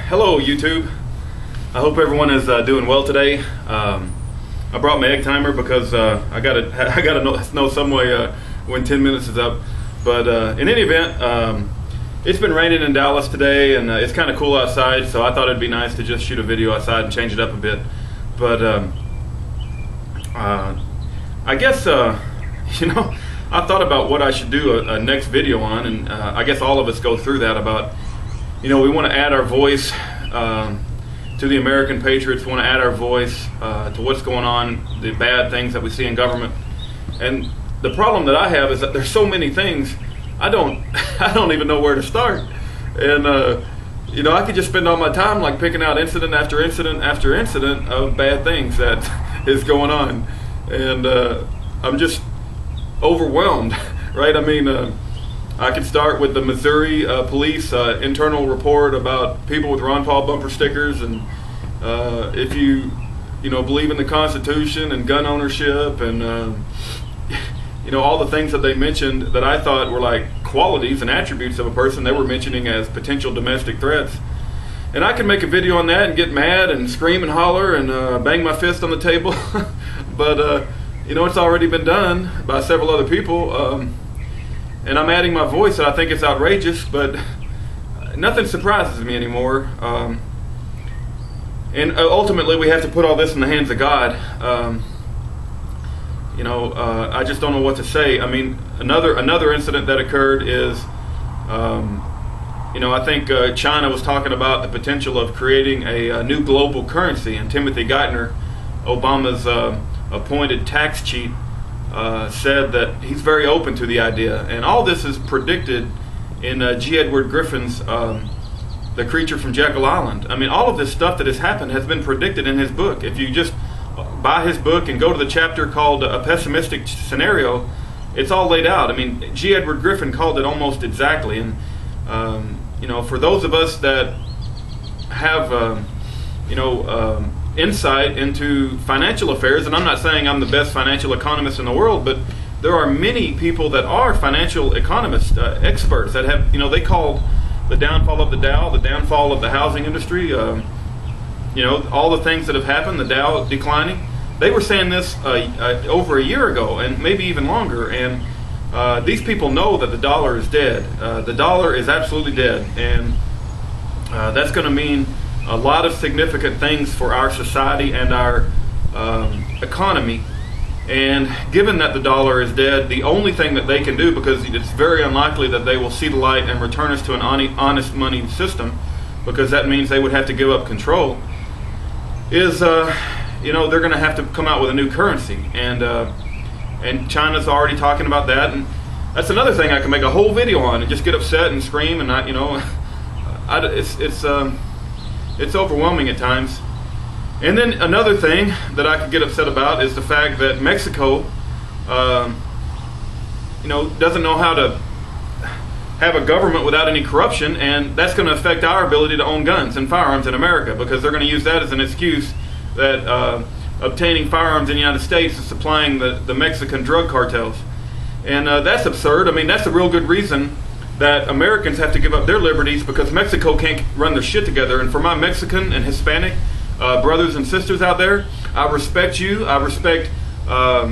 Hello YouTube. I hope everyone is doing well today. I brought my egg timer because I gotta know some way when 10 minutes is up. But in any event, it's been raining in Dallas today, and it's kind of cool outside, so I thought it'd be nice to just shoot a video outside and change it up a bit. But I guess I thought about what I should do a next video on, and I guess all of us go through that about, we want to add our voice to the American patriots. We want to add our voice to what's going on, the bad things that we see in government. And the problem that I have is that there's so many things I don't even know where to start. And I could just spend all my time like picking out incident after incident after incident of bad things that is going on, and I'm just overwhelmed, right? I mean, I could start with the Missouri police internal report about people with Ron Paul bumper stickers, and if you believe in the Constitution and gun ownership, and all the things that they mentioned that I thought were like qualities and attributes of a person, they were mentioning as potential domestic threats. And I could make a video on that and get mad and scream and holler and bang my fist on the table, but it's already been done by several other people. And I'm adding my voice, and I think it's outrageous, but nothing surprises me anymore. And ultimately, we have to put all this in the hands of God. I just don't know what to say. I mean, another incident that occurred is, I think China was talking about the potential of creating a new global currency, and Timothy Geithner, Obama's appointed tax chief, said that he's very open to the idea. And all this is predicted in G. Edward Griffin's The Creature from Jekyll Island. I mean, all of this stuff that has happened has been predicted in his book. If you just buy his book and go to the chapter called A Pessimistic Scenario, it's all laid out. I mean, G. Edward Griffin called it almost exactly. And for those of us that have insight into financial affairs, and I'm not saying I'm the best financial economist in the world, but there are many people that are financial economists, experts, that have, they called the downfall of the Dow, the downfall of the housing industry, all the things that have happened, the Dow declining. They were saying this over a year ago, and maybe even longer, and these people know that the dollar is dead. The dollar is absolutely dead, and that's going to mean a lot of significant things for our society and our economy. And given that the dollar is dead, the only thing that they can do, because it's very unlikely that they will see the light and return us to an honest money system, because that means they would have to give up control, is they're going to have to come out with a new currency. And China's already talking about that, and that's another thing I can make a whole video on and just get upset and scream, and it's overwhelming at times. And then another thing that I could get upset about is the fact that Mexico, doesn't know how to have a government without any corruption, and that's going to affect our ability to own guns and firearms in America, because they're going to use that as an excuse that obtaining firearms in the United States is supplying the Mexican drug cartels. And that's absurd. I mean, that's a real good reason that Americans have to give up their liberties, because Mexico can't run their shit together. And for my Mexican and Hispanic brothers and sisters out there, I respect you. I respect all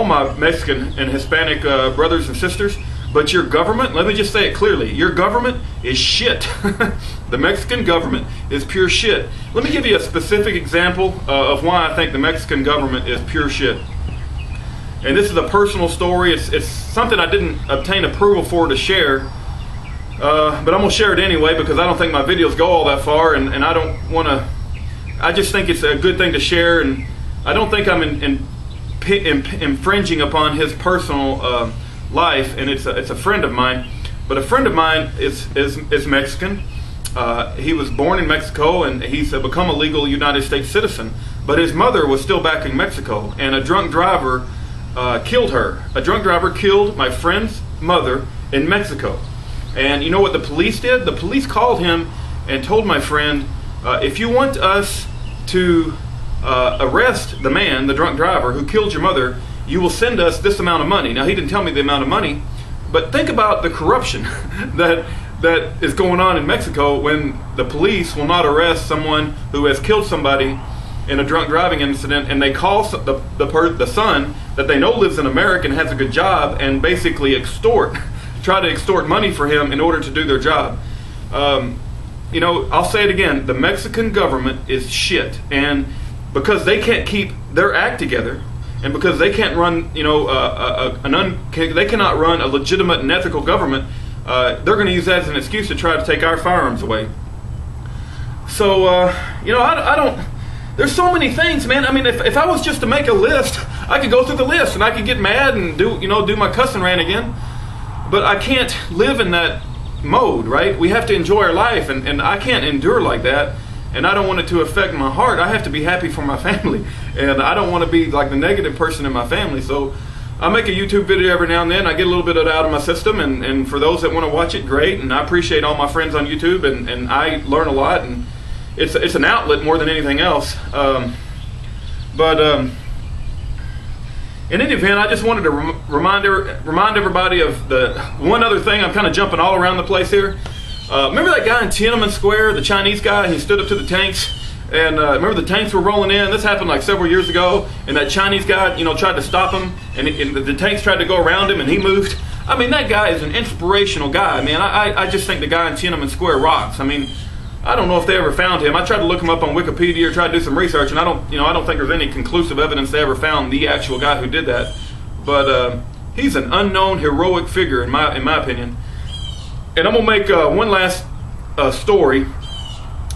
my Mexican and Hispanic brothers and sisters. But your government, let me just say it clearly, your government is shit. The Mexican government is pure shit. Let me give you a specific example of why I think the Mexican government is pure shit. And this is a personal story. It's something I didn't obtain approval for to share, but I'm going to share it anyway, because I don't think my videos go all that far, and I don't want to, I just think it's a good thing to share, and I don't think I'm infringing upon his personal life, and it's a friend of mine. But a friend of mine is Mexican. He was born in Mexico, and he's become a legal United States citizen, but his mother was still back in Mexico, and a drunk driver killed her. A drunk driver killed my friend's mother in Mexico. And you know what the police did? The police called him and told my friend, if you want us to arrest the man, the drunk driver who killed your mother, you will send us this amount of money. Now, he didn't tell me the amount of money, but think about the corruption that that is going on in Mexico when the police will not arrest someone who has killed somebody in a drunk driving incident, and they call the son that they know lives in America and has a good job, and basically try to extort money for him in order to do their job. You know, I'll say it again, the Mexican government is shit, and because they can't keep their act together, and because they can't run, you know, they cannot run a legitimate and ethical government, they're going to use that as an excuse to try to take our firearms away. So, you know, I don't. There's so many things, man. I mean, if I was just to make a list, I could go through the list and I could get mad and do my cussing rant again. But I can't live in that mode, right? We have to enjoy our life, and I can't endure like that. And I don't want it to affect my heart. I have to be happy for my family, and I don't want to be like the negative person in my family. So I make a YouTube video every now and then. I get a little bit of it out of my system, and for those that want to watch it, great. And I appreciate all my friends on YouTube, and I learn a lot, and it's an outlet more than anything else. In any event, I just wanted to remind everybody of the one other thing. I'm kind of jumping all around the place here. Remember that guy in Tiananmen Square, the Chinese guy? He stood up to the tanks, and remember the tanks were rolling in. This happened like several years ago, and that Chinese guy, you know, tried to stop him, and the tanks tried to go around him, and he moved. I mean, that guy is an inspirational guy, man. I just think the guy in Tiananmen Square rocks. I mean, I don't know if they ever found him. I tried to look him up on Wikipedia or try to do some research, and I don't think there's any conclusive evidence they ever found the actual guy who did that. But he's an unknown heroic figure in my opinion. And I'm gonna make one last story,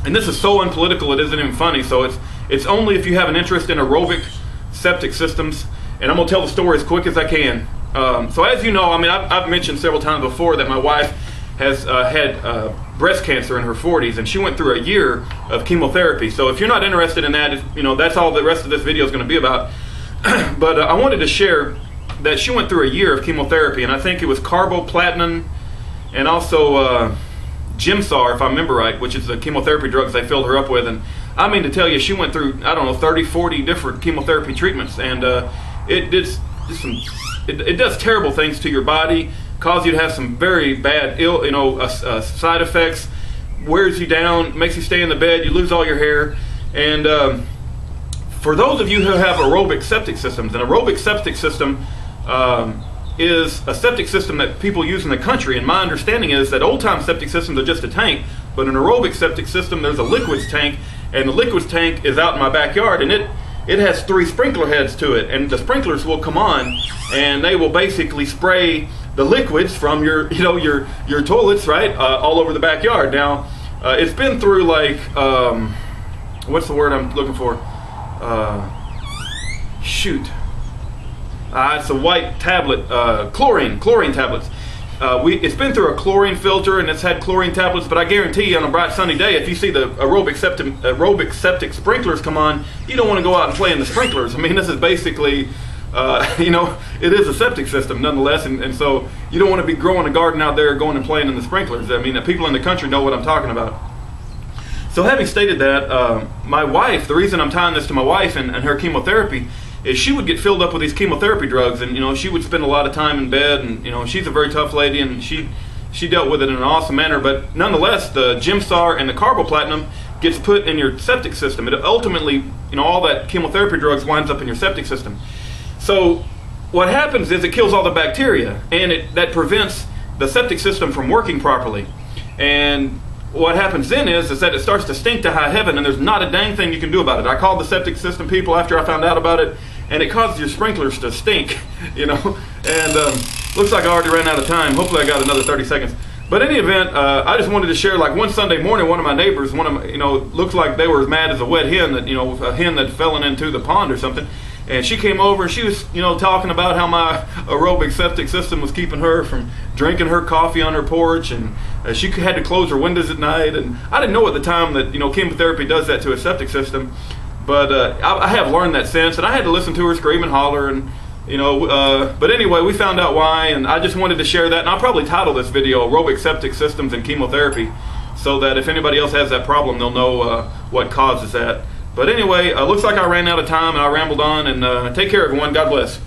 and this is so unpolitical it isn't even funny. So it's only if you have an interest in aerobic septic systems, and I'm gonna tell the story as quick as I can. So as you know, I mean, I've mentioned several times before that my wife has had breast cancer in her 40s, and she went through a year of chemotherapy. So if you're not interested in that, that's all the rest of this video is going to be about. But I wanted to share that she went through a year of chemotherapy, and I think it was carboplatin and also Gemsar, if I remember right, which is the chemotherapy drugs they filled her up with. And I mean to tell you, she went through, I don't know, 30, 40 different chemotherapy treatments, and it does terrible things to your body. Cause you to have some very bad side effects, wears you down, makes you stay in the bed, you lose all your hair. And for those of you who have aerobic septic systems, an aerobic septic system is a septic system that people use in the country, and my understanding is that old-time septic systems are just a tank, but an aerobic septic system, there's a liquids tank, and the liquids tank is out in my backyard, and it has 3 sprinkler heads to it, and the sprinklers will come on, and they will basically spray the liquids from your toilets, right, all over the backyard. Now, it's been through like, what's the word I'm looking for? It's a white tablet, chlorine tablets. It's been through a chlorine filter, and it's had chlorine tablets, but I guarantee you on a bright sunny day, if you see the aerobic septic sprinklers come on, you don't want to go out and play in the sprinklers. I mean, this is basically, it is a septic system nonetheless, and so you don't want to be growing a garden out there going and playing in the sprinklers. I mean, the people in the country know what I'm talking about. So having stated that, my wife, the reason I'm tying this to my wife and her chemotherapy is she would get filled up with these chemotherapy drugs, and she would spend a lot of time in bed, and she's a very tough lady, and she dealt with it in an awesome manner. But nonetheless, the Gemsar and the carboplatin gets put in your septic system. It ultimately, all that chemotherapy drugs winds up in your septic system. So what happens is it kills all the bacteria, and that prevents the septic system from working properly. And what happens then is that it starts to stink to high heaven, and there's not a dang thing you can do about it. I called the septic system people after I found out about it, and it causes your sprinklers to stink, and looks like I already ran out of time. Hopefully I got another 30 seconds. But in any event, I just wanted to share, like one Sunday morning, one of my neighbors, looks like they were as mad as a wet hen, that, a hen that fell into the pond or something. And she came over and she was, talking about how my aerobic septic system was keeping her from drinking her coffee on her porch, and she had to close her windows at night. And I didn't know at the time that, chemotherapy does that to a septic system. But I have learned that since, and I had to listen to her scream and holler, and but anyway, we found out why, and I just wanted to share that. And I'll probably title this video "Aerobic Septic Systems and Chemotherapy," so that if anybody else has that problem, they'll know what causes that. But anyway, looks like I ran out of time and I rambled on, and take care everyone. God bless.